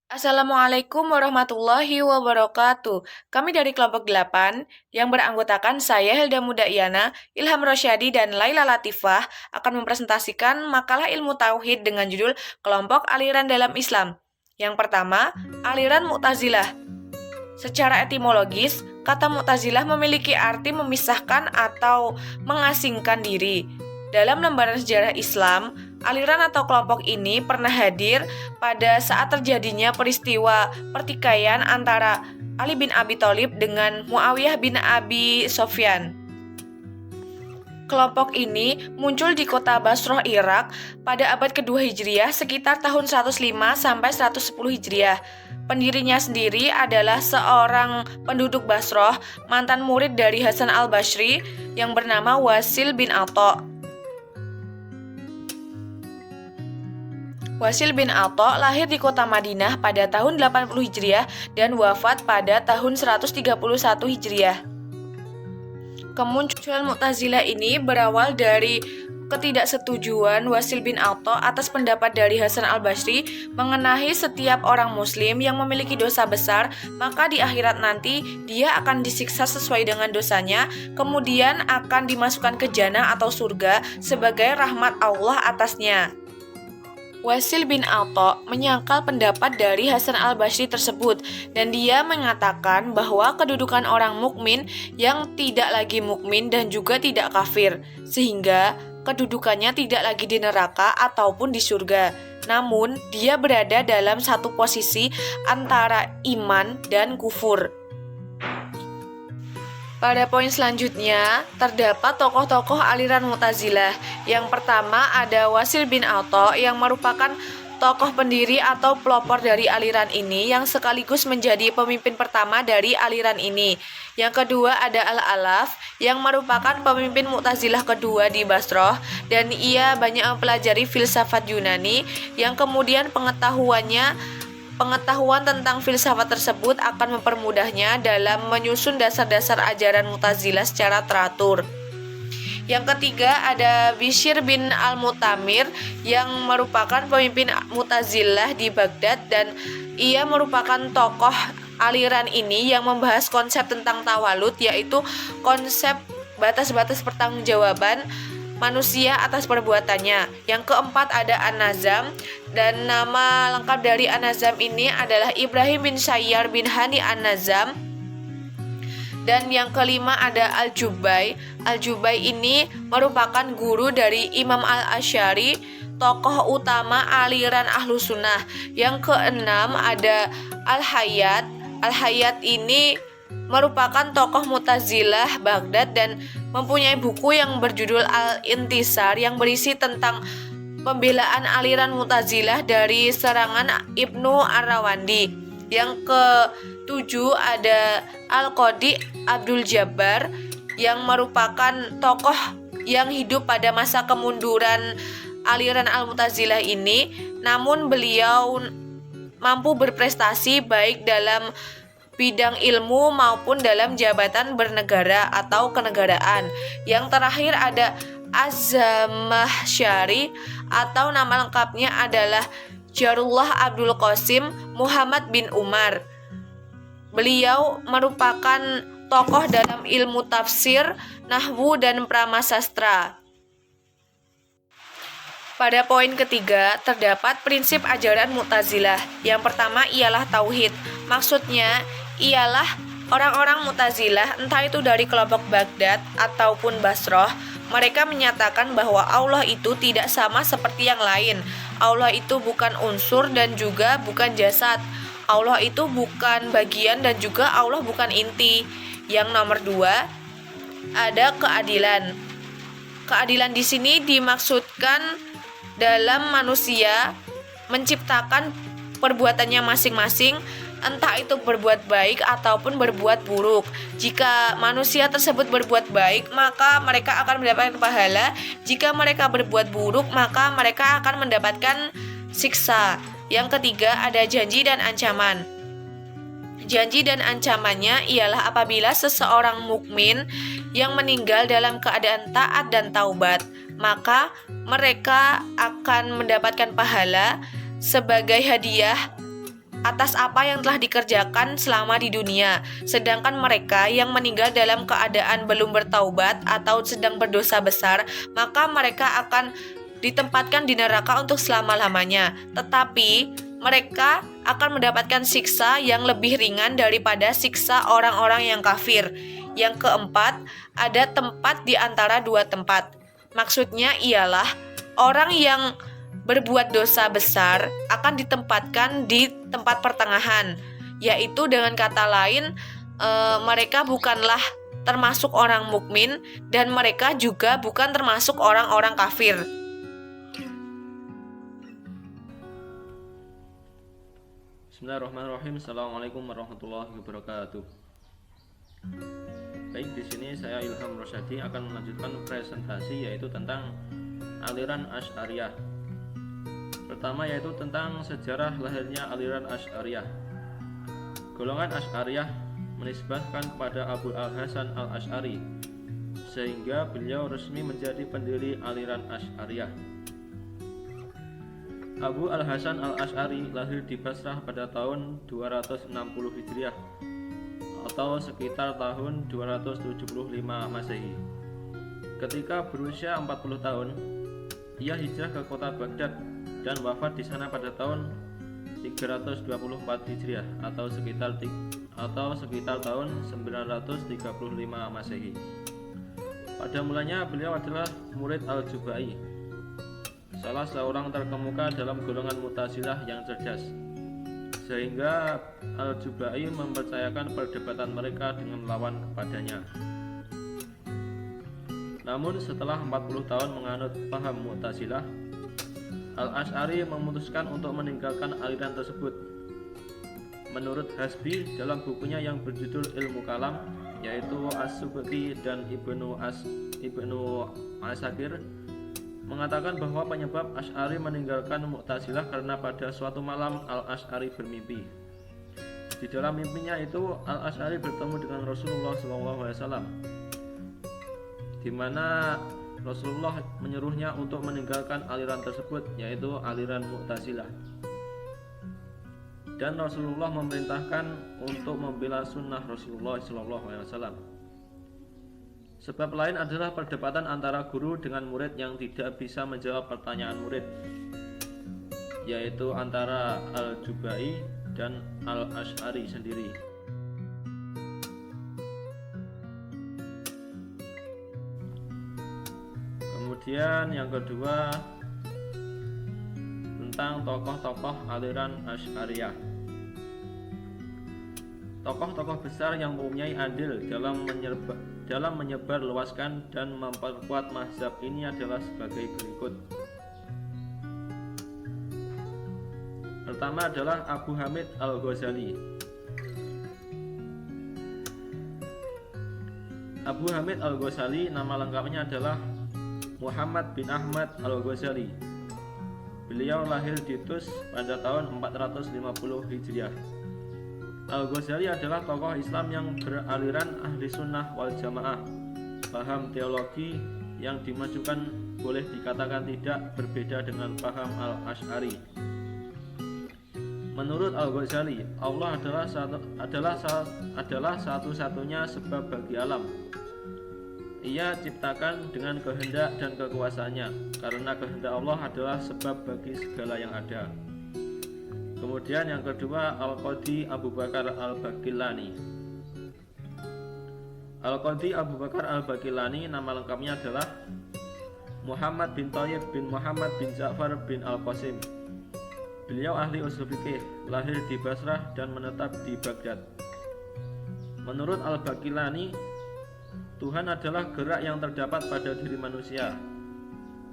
Assalamualaikum warahmatullahi wabarakatuh. Kami dari kelompok 8 yang beranggotakan saya Hilda Mudaiana, Ilham Rosyadi, dan Laila Latifah akan mempresentasikan makalah ilmu tauhid dengan judul Kelompok Aliran dalam Islam. Yang pertama, aliran Mu'tazilah. Secara etimologis, kata Mu'tazilah memiliki arti memisahkan atau mengasingkan diri. Dalam lembaran sejarah Islam, aliran atau kelompok ini pernah hadir pada saat terjadinya peristiwa pertikaian antara Ali bin Abi Thalib dengan Muawiyah bin Abi Sofyan. Kelompok ini muncul di kota Basrah, Irak pada abad kedua Hijriah sekitar tahun 105 sampai 110 Hijriah. Pendirinya sendiri adalah seorang penduduk Basrah, mantan murid dari Hasan al-Basri yang bernama Wasil bin Atha. Wasil bin Atha lahir di kota Madinah pada tahun 80 Hijriah dan wafat pada tahun 131 Hijriah. Kemunculan Mu'tazilah ini berawal dari ketidaksetujuan Wasil bin Atha atas pendapat dari Hasan al-Basri mengenai setiap orang muslim yang memiliki dosa besar, maka di akhirat nanti dia akan disiksa sesuai dengan dosanya, kemudian akan dimasukkan ke jannah atau surga sebagai rahmat Allah atasnya. Wasil bin Atha menyangkal pendapat dari Hasan al-Basri tersebut dan dia mengatakan bahwa kedudukan orang mukmin yang tidak lagi mukmin dan juga tidak kafir, sehingga kedudukannya tidak lagi di neraka ataupun di surga. Namun, dia berada dalam satu posisi antara iman dan kufur. Pada poin selanjutnya, terdapat tokoh-tokoh aliran Mu'tazilah. Yang pertama ada Wasil bin Atha yang merupakan tokoh pendiri atau pelopor dari aliran ini yang sekaligus menjadi pemimpin pertama dari aliran ini. Yang kedua ada Al-Alaf yang merupakan pemimpin Mu'tazilah kedua di Basrah dan ia banyak mempelajari filsafat Yunani yang kemudian Pengetahuan tentang filsafat tersebut akan mempermudahnya dalam menyusun dasar-dasar ajaran Mu'tazilah secara teratur. Yang ketiga ada Bishr bin al-Mu'tamir yang merupakan pemimpin Mu'tazilah di Baghdad dan ia merupakan tokoh aliran ini yang membahas konsep tentang tawalud, yaitu konsep batas-batas pertanggungjawaban manusia atas perbuatannya. Yang keempat ada An-Nazam dan nama lengkap dari An-Nazam ini adalah Ibrahim bin Sayyar bin Hani An-Nazam. Dan yang kelima ada Al-Jubai. Al-Jubai ini merupakan guru dari Imam Al-Asy'ari, tokoh utama aliran Ahlus Sunnah. Yang keenam ada Al-Hayat. Al-Hayat ini merupakan tokoh Mu'tazilah Baghdad dan mempunyai buku yang berjudul Al-Intisar yang berisi tentang pembelaan aliran Mu'tazilah dari serangan Ibnu Ar-Rawandi. Yang ketujuh ada Al-Qadi Abdul Jabbar yang merupakan tokoh yang hidup pada masa kemunduran aliran Al-Mu'tazilah ini, namun beliau mampu berprestasi baik dalam bidang ilmu maupun dalam jabatan bernegara atau kenegaraan. Yang terakhir ada Az-Zamakhsyari atau nama lengkapnya adalah Jarullah Abdul Qasim Muhammad bin Umar. Beliau merupakan tokoh dalam ilmu tafsir, nahwu, dan pramasastra. Pada poin ketiga, terdapat prinsip ajaran Mu'tazilah. Yang pertama ialah tauhid. Maksudnya ialah orang-orang Mu'tazilah, entah itu dari kelompok Baghdad ataupun Basrah, mereka menyatakan bahwa Allah itu tidak sama seperti yang lain. Allah itu bukan unsur dan juga bukan jasad. Allah itu bukan bagian dan juga Allah bukan inti. Yang nomor dua, ada keadilan. Keadilan di sini dimaksudkan dalam manusia menciptakan perbuatannya masing-masing, entah itu berbuat baik ataupun berbuat buruk. Jika manusia tersebut berbuat baik, maka mereka akan mendapatkan pahala. Jika mereka berbuat buruk, maka mereka akan mendapatkan siksa. Yang ketiga ada janji dan ancaman. Janji dan ancamannya ialah apabila seseorang mukmin yang meninggal dalam keadaan taat dan taubat, maka mereka akan mendapatkan pahala sebagai hadiah atas apa yang telah dikerjakan selama di dunia. Sedangkan mereka yang meninggal dalam keadaan belum bertaubat atau sedang berdosa besar, maka mereka akan ditempatkan di neraka untuk selama-lamanya. Tetapi mereka akan mendapatkan siksa yang lebih ringan daripada siksa orang-orang yang kafir. Yang keempat, ada tempat di antara dua tempat. Maksudnya ialah orang yang berbuat dosa besar akan ditempatkan di tempat pertengahan, yaitu dengan kata lain mereka bukanlah termasuk orang mukmin dan mereka juga bukan termasuk orang-orang kafir. Bismillahirrahmanirrahim. Assalamualaikum warahmatullahi wabarakatuh. Baik, di sini saya Ilham Rosyadi akan melanjutkan presentasi yaitu tentang aliran Asy'ariyah. Pertama yaitu tentang sejarah lahirnya aliran Asy'ariyah. Golongan Asy'ariyah menisbahkan kepada Abu Al-Hasan Al-Asy'ari, sehingga beliau resmi menjadi pendiri aliran Asy'ariyah. Abu Al-Hasan Al-Asy'ari lahir di Basrah pada tahun 260 Hijriah atau sekitar tahun 275 Masehi. Ketika berusia 40 tahun, ia hijrah ke kota Baghdad dan wafat di sana pada tahun 324 Hijriah atau sekitar tahun 935 Masehi. Pada mulanya beliau adalah murid Al-Jubai, salah seorang terkemuka dalam golongan Mu'tazilah yang cerdas, sehingga Al-Jubai mempercayakan perdebatan mereka dengan lawan kepadanya. Namun setelah 40 tahun menganut paham Mu'tazilah, Al-Asy'ari memutuskan untuk meninggalkan aliran tersebut. Menurut Hasbi dalam bukunya yang berjudul Ilmu Kalam, yaitu As-Subki dan Ibnu Asakir, mengatakan bahwa penyebab Asy'ari meninggalkan Mu'tazilah karena pada suatu malam Al-Asy'ari bermimpi. Di dalam mimpinya itu Al-Asy'ari bertemu dengan Rasulullah SAW, di mana Rasulullah menyuruhnya untuk meninggalkan aliran tersebut, yaitu aliran Mu'tazilah. Dan Rasulullah memerintahkan untuk membela sunnah Rasulullah SAW. Sebab lain adalah perdebatan antara guru dengan murid yang tidak bisa menjawab pertanyaan murid, yaitu antara Al-Jubai dan Al-Asy'ari sendiri. Kemudian yang kedua tentang tokoh-tokoh aliran Asy'ariyah. Tokoh-tokoh besar yang mempunyai andil dalam menyebar luaskan dan memperkuat mazhab ini adalah sebagai berikut. Pertama adalah Abu Hamid Al-Ghazali. Abu Hamid Al-Ghazali nama lengkapnya adalah Muhammad bin Ahmad Al-Ghazali. Beliau lahir di Tus pada tahun 450 Hijriah. Al-Ghazali adalah tokoh Islam yang beraliran ahli sunnah wal jamaah. Paham teologi yang dimajukan boleh dikatakan tidak berbeda dengan paham Al-Asy'ari. Menurut Al-Ghazali, Allah adalah satu-satunya sebab bagi alam. Ia ciptakan dengan kehendak dan kekuasaannya, karena kehendak Allah adalah sebab bagi segala yang ada. Kemudian yang kedua, Al-Qadhi Abu Bakar Al-Baqillani. Al-Qadhi Abu Bakar Al-Baqillani nama lengkapnya adalah Muhammad bin Thayyib bin Muhammad bin Ja'far bin Al-Qasim. Beliau ahli ushul fikih, lahir di Basrah dan menetap di Baghdad. Menurut Al-Baqillani, Tuhan adalah gerak yang terdapat pada diri manusia.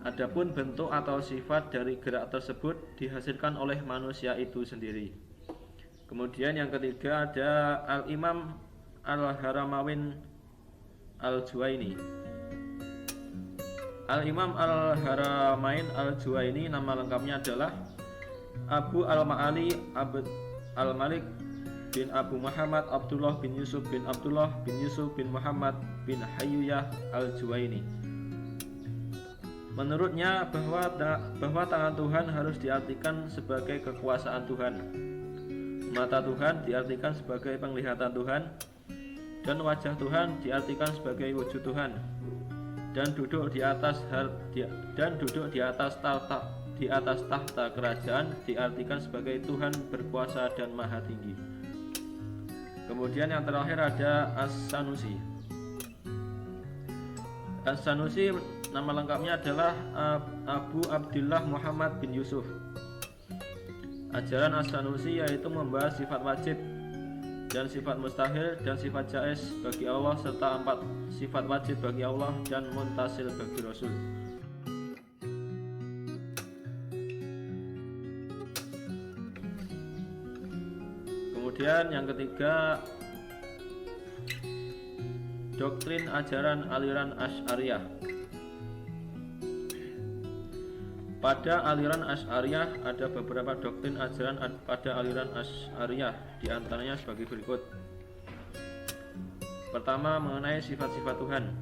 Adapun bentuk atau sifat dari gerak tersebut dihasilkan oleh manusia itu sendiri. Kemudian yang ketiga ada Al-Imam Al-Haramain Al-Juwaini. Al-Imam Al-Haramain Al-Juwaini nama lengkapnya adalah Abu Al-Ma'ali Abd Al-Malik bin Abu Muhammad Abdullah bin Yusuf bin Abdullah bin Yusuf bin Muhammad bin Hayyuyah Al-Juwaini. Menurutnya bahwa tangan Tuhan harus diartikan sebagai kekuasaan Tuhan. Mata Tuhan diartikan sebagai penglihatan Tuhan, dan wajah Tuhan diartikan sebagai wujud Tuhan, dan duduk di atas tahta kerajaan diartikan sebagai Tuhan berkuasa dan maha tinggi. Kemudian yang terakhir ada As-Sanusi. As-Sanusi nama lengkapnya adalah Abu Abdillah Muhammad bin Yusuf. Ajaran As-Sanusi yaitu membahas sifat wajib dan sifat mustahil dan sifat jaiz bagi Allah, serta 4 sifat wajib bagi Allah dan muntasil bagi Rasul. Kemudian yang ketiga, doktrin ajaran aliran Asy'ariyah. Pada aliran Asy'ariyah ada beberapa doktrin ajaran pada aliran Asy'ariyah, di antaranya sebagai berikut. Pertama, mengenai sifat-sifat Tuhan.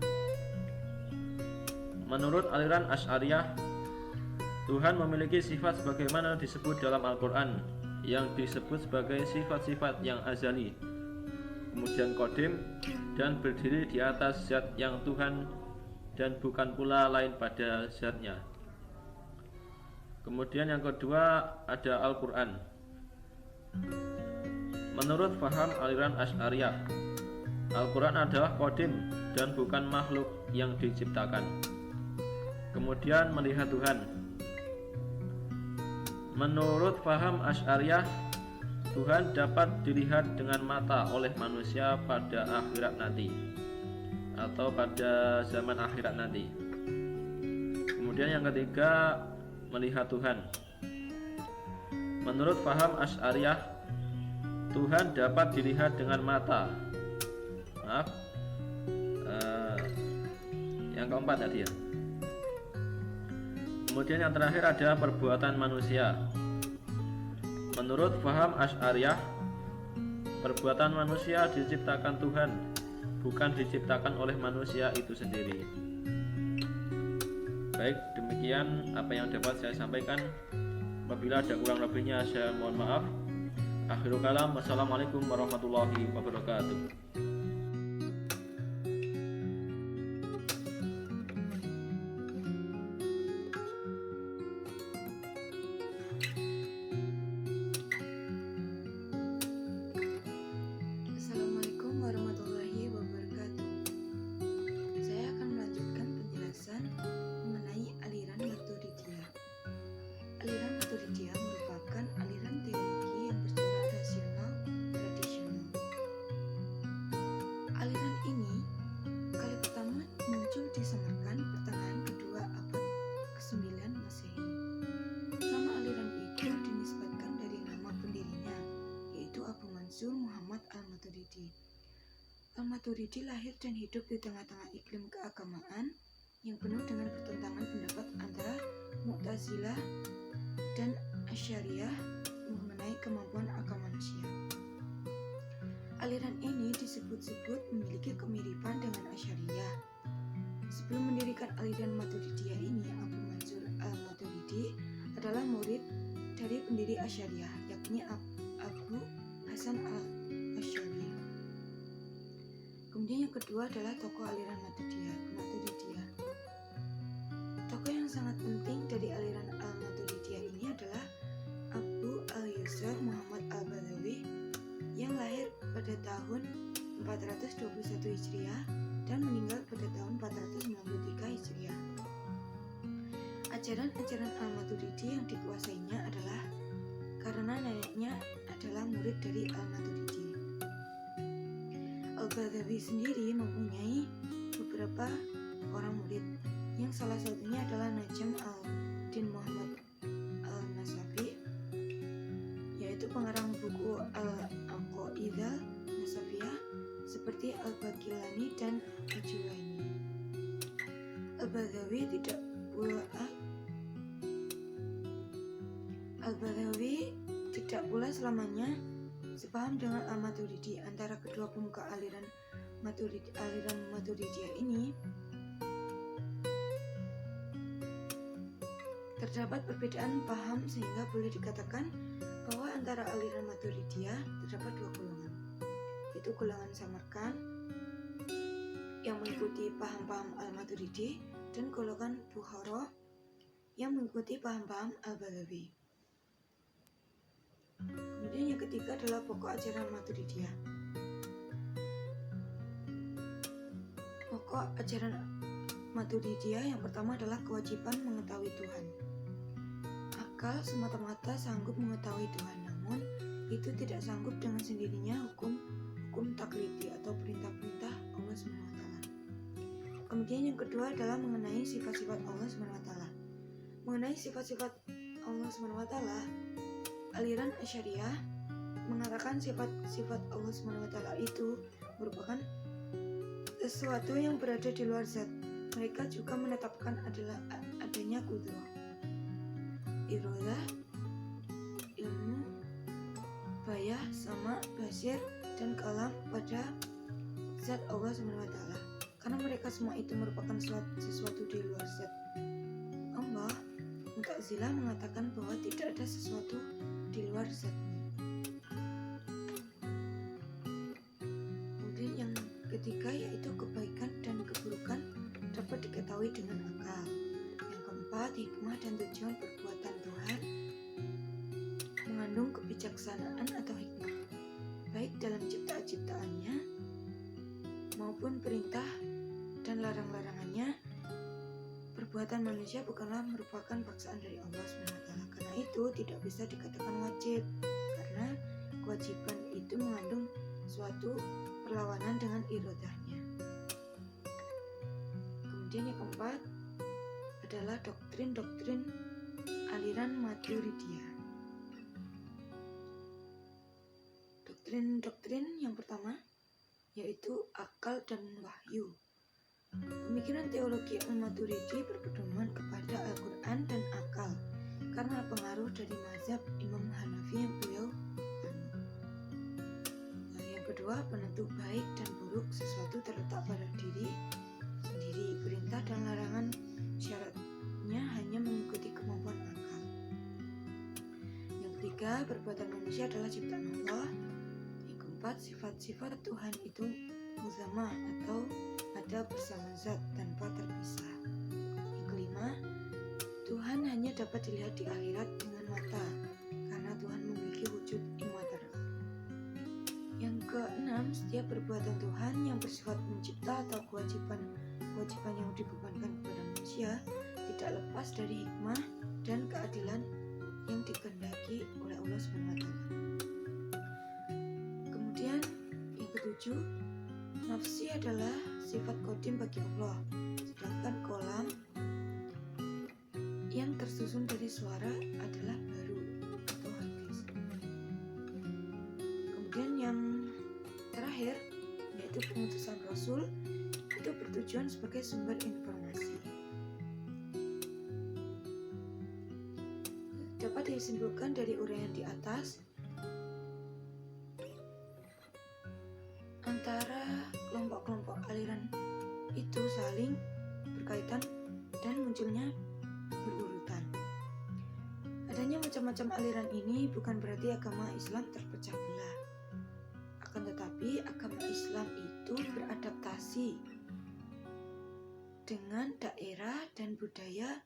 Menurut aliran Asy'ariyah, Tuhan memiliki sifat sebagaimana disebut dalam Al-Quran, yang disebut sebagai sifat-sifat yang azali, kemudian qadim, dan berdiri di atas zat yang Tuhan dan bukan pula lain pada zatnya. Kemudian yang kedua ada Al-Quran. Menurut faham aliran Asy'ariyah, Al-Quran adalah qadim dan bukan makhluk yang diciptakan. Kemudian melihat Tuhan. Menurut faham Asy'ariyah, Tuhan dapat dilihat dengan mata oleh manusia pada akhirat nanti, atau pada zaman akhirat nanti. Kemudian yang ketiga, melihat Tuhan. Menurut faham Asy'ariyah, Tuhan dapat dilihat dengan mata. Yang keempat tadi ya. Kemudian yang terakhir ada perbuatan manusia. Menurut faham Asy'ariyah, perbuatan manusia diciptakan Tuhan, bukan diciptakan oleh manusia itu sendiri. Baik, demikian apa yang dapat saya sampaikan. Apabila ada kurang lebihnya saya mohon maaf. Akhirul kalam, wassalamualaikum warahmatullahi wabarakatuh. Assalamualaikum warahmatullahi wabarakatuh. Saya akan melanjutkan penjelasan mengenai aliran Maturidiyah. Aliran Maturidiyah merupakan aliran teologi yang bersifat rasional tradisional. Aliran ini kali pertama muncul di Samarkand pertengahan kedua abad ke-9 Masehi. Nama aliran itu dinisbatkan dari nama pendirinya, yaitu Abu Mansur Muhammad Al-Maturidi. Al-Maturidi lahir dan hidup di tengah-tengah iklim keagamaan yang penuh dengan pertentangan pendapat antara Mu'tazilah dan Asy'ariyah mengenai kemampuan akal manusia. Aliran ini disebut-sebut memiliki kemiripan dengan Asy'ariyah. Sebelum mendirikan aliran Maturidiyah ini, Abu Mansur Al-Maturidi adalah murid dari pendiri Asy'ariyah, yakni Abu Hasan Al-Asy'ari. Kemudian yang kedua adalah tokoh aliran Maturidiyah. Tokoh yang sangat penting dari aliran Al-Maturidiyah ini adalah Abu Al-Yusr Muhammad Al-Badawi yang lahir pada tahun 421 Hijriah dan meninggal pada tahun 493 Hijriah. Ajaran-ajaran Al-Maturidi yang dikuasainya adalah karena neneknya adalah murid dari Al-Maturidi. Al-Badawi sendiri mempunyai beberapa orang murid, yang salah satunya adalah Najm al-Din Muhammad al-Nasafi, yaitu pengarang buku Al-Aqaidah Nasafiyah seperti Al-Baqillani dan Al-Juwaini. Al-Badawi tidak pula selamanya sepaham dengan Al-Maturidi. Antara kedua pemuka aliran Maturidiyah ini terdapat perbedaan paham, sehingga boleh dikatakan bahwa antara aliran Maturidiyah terdapat dua golongan, yaitu golongan Samarkand yang mengikuti paham-paham Al-Maturidi dan golongan Bukhara yang mengikuti paham-paham Al-Baghawi. Kemudian yang ketiga adalah pokok ajaran Maturidiyah. Pokok ajaran Maturidiyah yang pertama adalah kewajiban mengetahui Tuhan. Akal semata-mata sanggup mengetahui Tuhan, namun itu tidak sanggup dengan sendirinya hukum taklidi atau perintah-perintah Allah SWT. Kemudian yang kedua adalah mengenai sifat-sifat Allah SWT. Mengenai sifat-sifat Allah SWT, aliran Asy'ariyah mengatakan sifat-sifat Allah SWT itu merupakan sesuatu yang berada di luar zat. Mereka juga menetapkan adanya qudrah, iradah, ilmu, bayah, sama, basir, dan kalam pada zat Allah SWT. Karena mereka semua itu merupakan sesuatu di luar zat Allah, Mu'tazilah mengatakan bahwa tidak ada sesuatu di luar zatnya. Kemudian yang ketiga yaitu kebaikan dan keburukan dapat diketahui dengan akal. Yang keempat, hikmah dan tujuan perbuatan Tuhan mengandung kebijaksanaan atau hikmah, baik dalam ciptaan-ciptaannya maupun perintah dan larang-larangannya. Perbuatan manusia bukanlah merupakan paksaan dari Allah SWT. Karena itu tidak bisa dikatakan wajib, karena kewajiban itu mengandung suatu perlawanan dengan iradahnya. Kemudian yang keempat adalah doktrin-doktrin aliran Maturidiyah. Doktrin-doktrin yang pertama yaitu akal dan wahyu. Pemikiran teologi Al-Maturidi berpedoman kepada Al-Quran dan akal karena pengaruh dari mazhab Imam Hanafi yang beliau anut. Yang kedua, penentu baik dan buruk sesuatu terletak pada diri sendiri. Perintah dan larangan syaratnya hanya mengikuti kemampuan akal. Yang ketiga, perbuatan manusia adalah ciptaan Allah. Yang keempat, sifat-sifat Tuhan itu muzamah atau ada bersama zat tanpa terpisah. Yang kelima, Tuhan hanya dapat dilihat di akhirat dengan mata karena Tuhan memiliki wujud immaterial. Yang keenam, setiap perbuatan Tuhan yang bersifat mencipta atau kewajiban yang dibebankan kepada manusia tidak lepas dari hikmah dan keadilan yang dikehendaki oleh Allah SWT. Kemudian yang ketujuh, nafsi adalah sifat qadim bagi Allah, sedangkan kolam yang tersusun dari suara adalah baru atau hadis. Kemudian yang terakhir yaitu pengutusan Rasul itu bertujuan sebagai sumber informasi. Dapat disimpulkan dari uraian di atas, antara kelompok-kelompok aliran itu saling berkaitan dan munculnya berurutan. Adanya macam-macam aliran ini bukan berarti agama Islam terpecah belah. Akan tetapi agama Islam itu beradaptasi dengan daerah dan budaya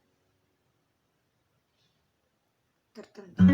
tertentu.